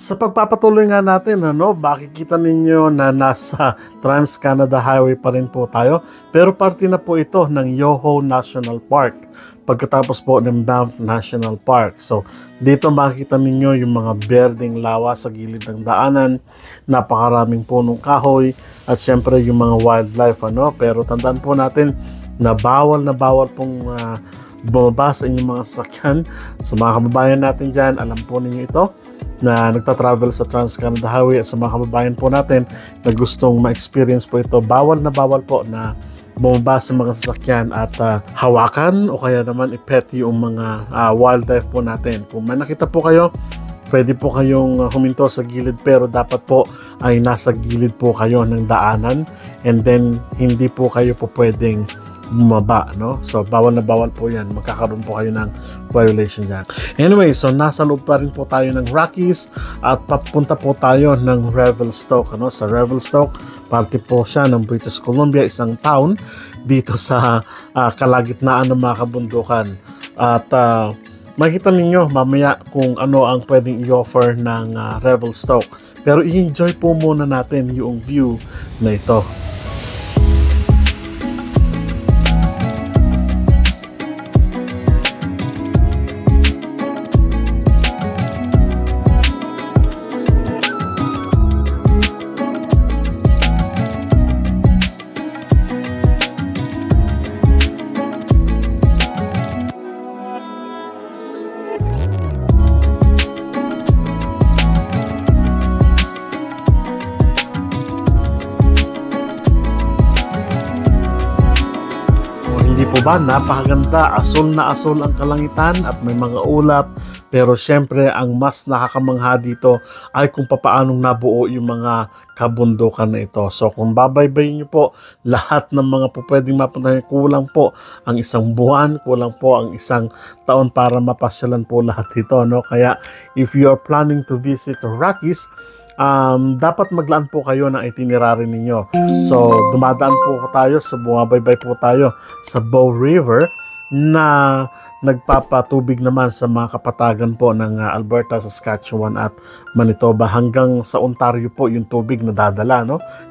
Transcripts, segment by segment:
Sa pagpapatuloy nga natin, makikita ninyo na nasa Trans-Canada Highway pa rin po tayo. Pero parte na po ito ng Yoho National Park. Pagkatapos po ng Banff National Park. So, dito makikita ninyo yung mga berdeng lawa sa gilid ng daanan. Napakaraming punong kahoy. At syempre yung mga wildlife. Pero tandaan po natin na bawal pong bumaba sa inyong mga sasakyan. So mga kababayan natin dyan, alam po ninyo ito na nagta-travel sa Trans-Canada Highway, at sa mga kababayan po natin na gustong ma-experience po ito, bawal po na bumaba sa mga sasakyan at hawakan o kaya naman ipet yung mga wildlife po natin. Kung may nakita po kayo, pwede po kayong huminto sa gilid, pero dapat po ay nasa gilid po kayo ng daanan, and then hindi po kayo po pwedeng bumaba, So, bawal po yan. Magkakaroon po kayo ng violation dyan. Anyway, so nasa loob pa rin po tayo ng Rockies at papunta po tayo ng Revelstoke, Sa Revelstoke, parte po siya ng British Columbia, isang town dito sa kalagitnaan ng mga kabundukan. At makikita ninyo mamaya kung ano ang pwedeng i-offer ng Revelstoke. Pero i-enjoy po muna natin yung view na ito. Po ba, napakaganda, asul na asul ang kalangitan at may mga ulap, pero syempre ang mas nakakamangha dito ay kung papaanong nabuo yung mga kabundukan na ito. So kung babaybayin nyo po lahat ng mga po pwedeng mapuntahan, kulang po ang isang buwan, kulang po ang isang taon para mapasyalan po lahat ito, Kaya if you are planning to visit the Rockies, dapat maglaan po kayo ng itinerary ninyo. So, dumadaan po tayo, bumabaybay po tayo sa Bow River na nagpapatubig naman sa mga kapatagan po ng Alberta, Saskatchewan at Manitoba. Hanggang sa Ontario po yung tubig na dadala,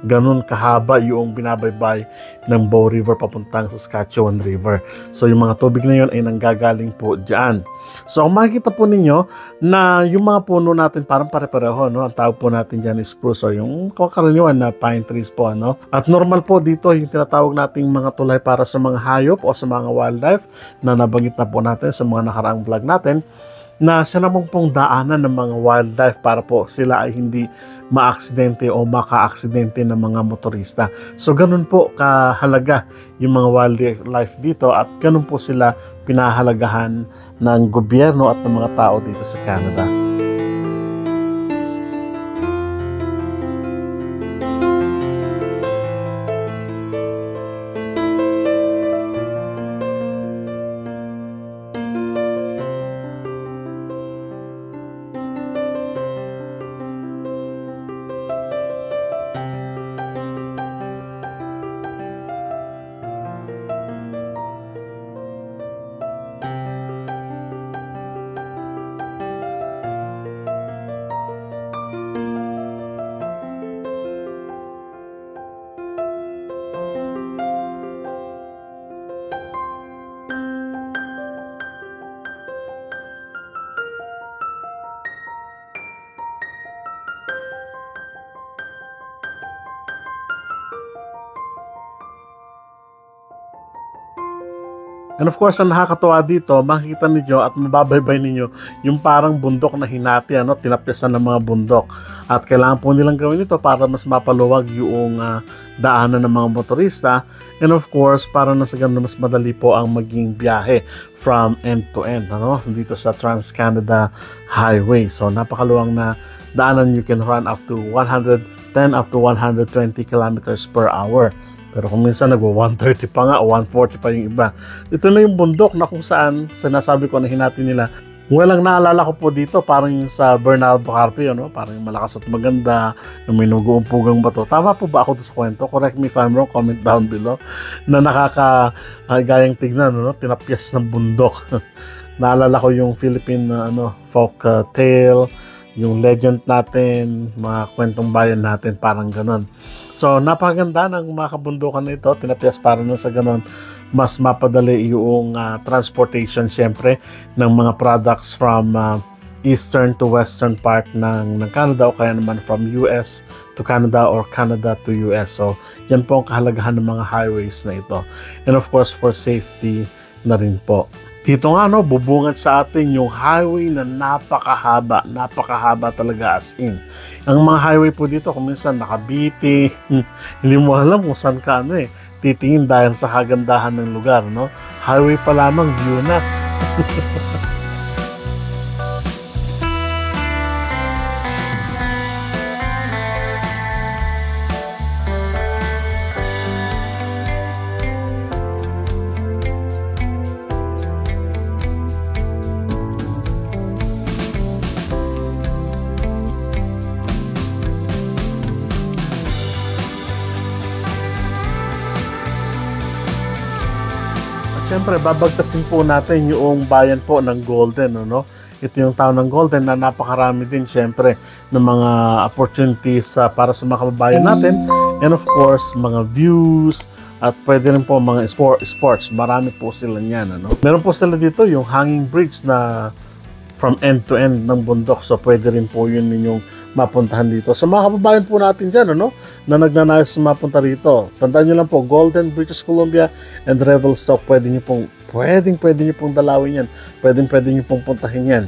Ganun kahaba yung binabaybay ng Bow River papuntang Saskatchewan River. So yung mga tubig na yun ay nanggagaling po dyan. So kung makikita po ninyo na yung mga puno natin parang pare-pareho, Ang tawag po natin dyan is spruce, or yung karaniwan na pine trees po, At normal po dito yung tinatawag nating mga tulay para sa mga hayop o sa mga wildlife na nabanggit na po natin sa mga nakaraang vlog natin, na siya naman pong daanan ng mga wildlife para po sila ay hindi maaksidente o maka-aksidente ng mga motorista. So ganun po kahalaga yung mga wildlife dito, at ganun po sila pinahalagahan ng gobyerno at ng mga tao dito sa Canada. And of course, ang nakakatuwa dito, makikita ninyo at mababaybay ninyo yung parang bundok na hinati, tinapyasan ng mga bundok. At kailangan po nilang gawin ito para mas mapaluwag yung daanan ng mga motorista. And of course, para na sa ganun mas madali po ang maging biyahe from end to end, dito sa Trans-Canada Highway. So napakaluwang na daanan, you can run up to 110 up to 120 kilometers per hour. Pero kung minsan nagwa-130 pa nga o 140 pa yung iba. Ito na yung bundok na kung saan sinasabi ko na hinati nila. Walang naalala ko po dito, parang yung sa Bernardo Carpio, parang yung malakas at maganda, yung may nag-uumpugang bato. Tama po ba ako sa kwento? Correct me if I'm wrong, comment down below. Na nakakagayang tignan, tinapyas ng bundok. Naalala ko yung Philippine folk tale yung legend natin, mga kwentong bayan natin, parang ganon. So, napakaganda ng mga kabundukan na ito, tinapyas para na sa ganon, mas mapadali yung transportation syempre ng mga products from eastern to western part ng Canada o kaya naman from US to Canada or Canada to US. So, yan po ang kahalagahan ng mga highways na ito. And of course, for safety na rin po. Dito nga, no, bubungad sa atin yung highway na napakahaba talaga as in. Ang mga highway po dito, kung minsan nakabiti, hindi mo alam kung saan ka titingin dahil sa kagandahan ng lugar, no? Highway pa lamang, view na. Siyempre, babagtasin po natin yung bayan po ng Golden, no? Ito yung town ng Golden na napakarami din, siyempre, ng mga opportunities para sa mga kababayan natin. And of course, mga views, at pwede rin po mga sports. Marami po sila niyan, ano? Meron po sila dito yung hanging bridge na from end to end ng bundok. So, pwede rin po yun ninyong mapuntahan dito. Sa mga kababayan po natin dyan, ano, na nagnanais mapunta rito, tandaan nyo lang po, Golden, British Columbia, and Revelstoke, pwede nyo pong dalawin yan. Pwede nyo pong puntahin yan.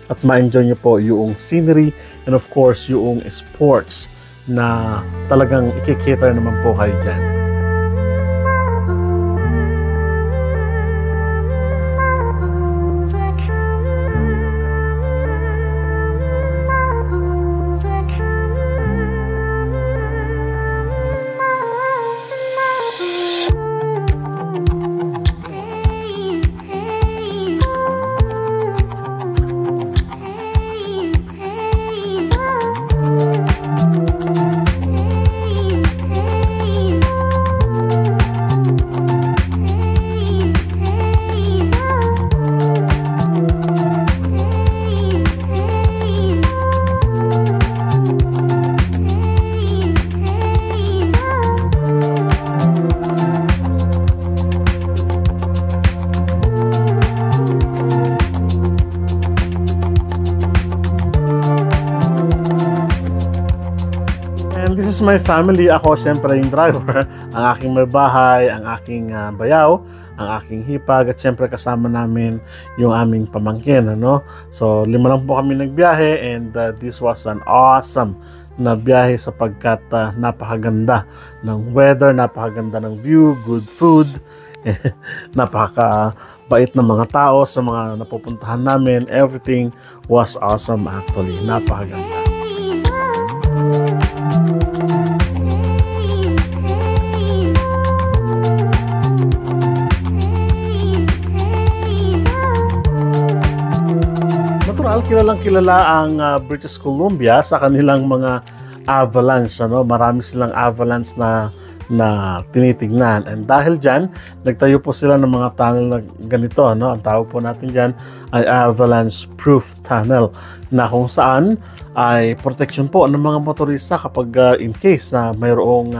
At ma-enjoy nyo po yung scenery and of course, yung sports na talagang ikikater naman po kayo dyan. This is my family. Ako, syempre, yung driver. Ang aking may bahay, ang aking bayaw, ang aking hipag, at syempre kasama namin yung aming pamangkin, ano? So, 5 lang po kami nagbiyahe, and this was an awesome na biyahe sapagkat napakaganda ng weather, napakaganda ng view, good food, napakabait ng mga tao sa mga napupuntahan namin. Everything was awesome actually. Napakaganda. Kilalang kilala ang British Columbia sa kanilang mga avalanche, ano? Marami silang avalanche na tinitignan, and dahil dyan nagtayo po sila ng mga tunnel na ganito, ano? Ang tawag po natin dyan ay avalanche proof tunnel, na kung saan ay protection po ng mga motorista kapag in case na mayroong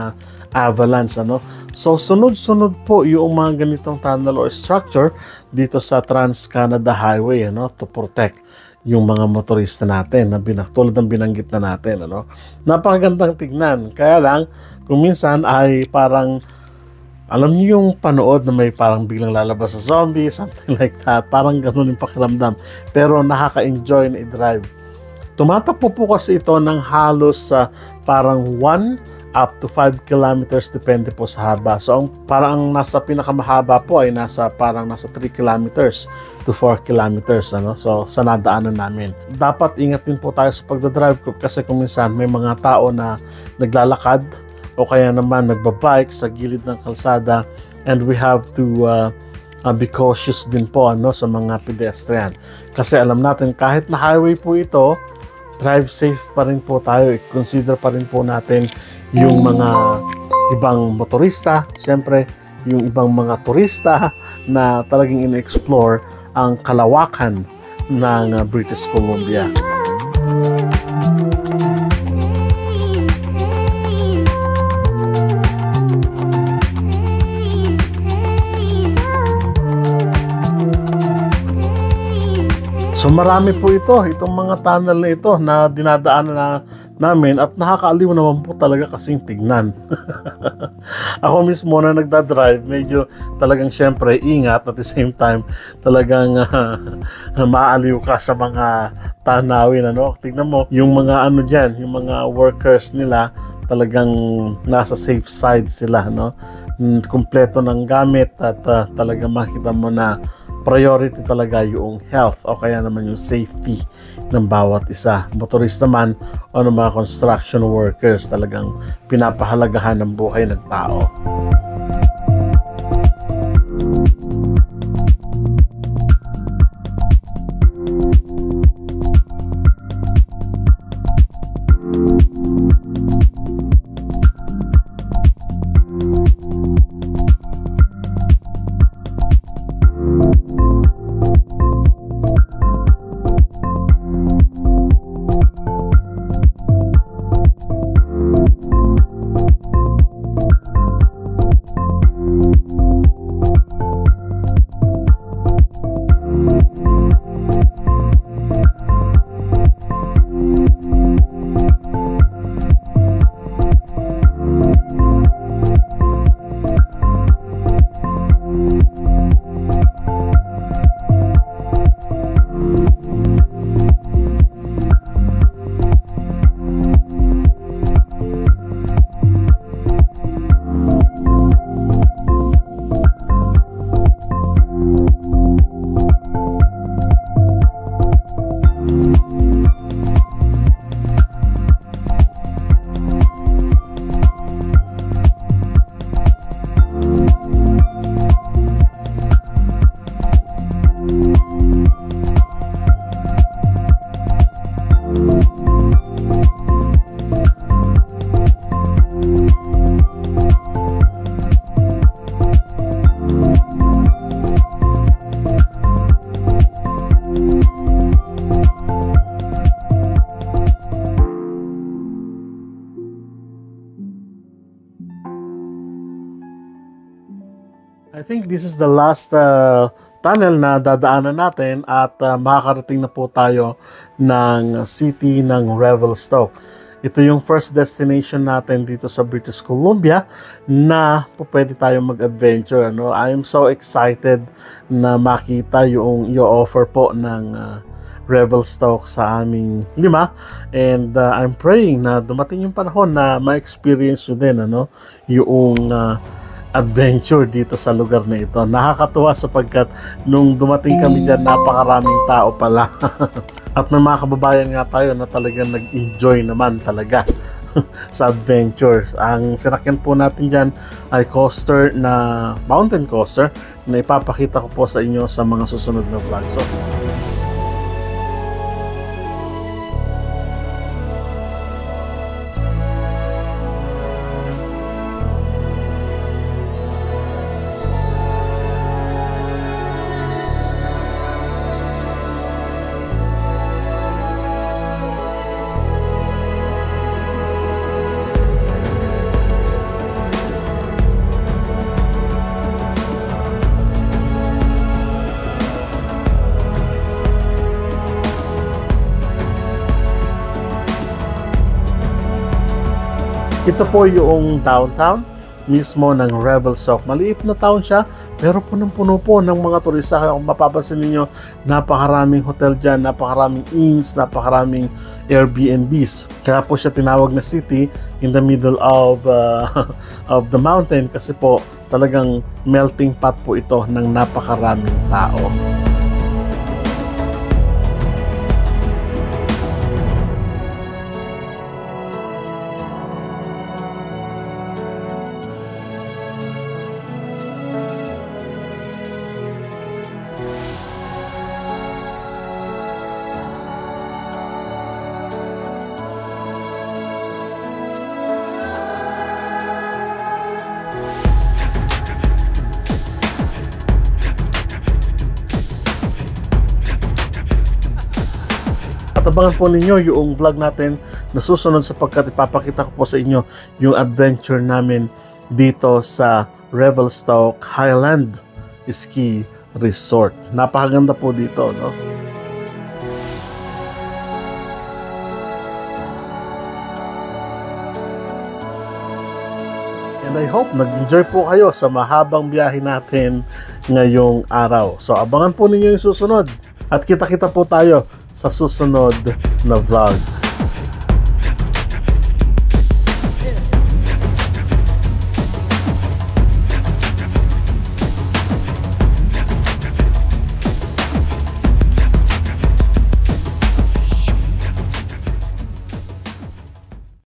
avalanche, ano? So sunod-sunod po yung mga ganitong tunnel or structure dito sa Trans-Canada Highway, ano, to protect yung mga motorista natin na tulad ng binanggit na natin, ano. Napakagandang tignan. Kaya lang kung minsan ay parang, alam niyo yung panood na may parang biglang lalabas sa zombie, something like that. Parang ganun yung pakiramdam. Pero nakaka-enjoy na i-drive. Tumatakbo po kasi ito ng halos parang 1 up to 5 kilometers, depende po sa haba. So, parang nasa pinakamahaba po ay parang nasa 3 kilometers to 4 kilometers, ano? So, sa nadaanan namin. Dapat ingat din po tayo sa pagdadrive kasi kung minsan may mga tao na naglalakad o kaya naman nagbabike sa gilid ng kalsada, and we have to be cautious din po, ano, sa mga pedestrian. Kasi alam natin, kahit na highway po ito, drive safe pa rin po tayo. Consider pa rin po natin yung mga ibang motorista, siyempre yung ibang mga turista na talagang in-explore ang kalawakan ng British Columbia. So marami po itong mga tunnel na ito na dinadaanan namin at nakakaaliw naman po talaga kasing tignan. Ako mismo na nagdadrive, medyo talagang syempre ingat, at the same time talagang maaliw ka sa mga tanawin. Tignan mo yung mga dyan, yung mga workers nila, talagang nasa safe side sila, kumpleto ng gamit, at talagang makita mo na priority talaga yung health o kaya naman yung safety ng bawat isa. Motorista man o ng mga construction workers, talagang pinapahalagahan ng buhay ng tao. I think this is the last tunnel na dadaanan natin, at makakarating na po tayo ng city ng Revelstoke. Ito yung first destination natin dito sa British Columbia na po pwede tayong mag-adventure. I am so excited na makita yung offer po ng Revelstoke sa aming 5, and I'm praying na dumating yung panahon na ma-experience nyo din yung adventure dito sa lugar na ito. Nakakatuwa sapagkat nung dumating kami dyan, napakaraming tao pala. At may mga kababayan nga tayo na talagang nag-enjoy naman talaga sa adventure. Ang sinakyan po natin dyan ay coaster na mountain coaster na ipapakita ko po sa inyo sa mga susunod na vlog. So, ito po yung downtown mismo ng Revelstoke. Maliit na town siya, pero punong-puno po ng mga turista. Kung mapapansin niyo, napakaraming hotel dyan, napakaraming inns, napakaraming Airbnbs. Kaya po siya tinawag na city in the middle of the mountain, kasi po talagang melting pot po ito ng napakaraming tao. At abangan po ninyo yung vlog natin na susunod sapagkat ipapakita ko po sa inyo yung adventure namin dito sa Revelstoke Highland Ski Resort. Napakaganda po dito, no? And I hope nag-enjoy po kayo sa mahabang biyahe natin ngayong araw. So abangan po ninyo yung susunod at kita-kita po tayo sa susunod na vlog.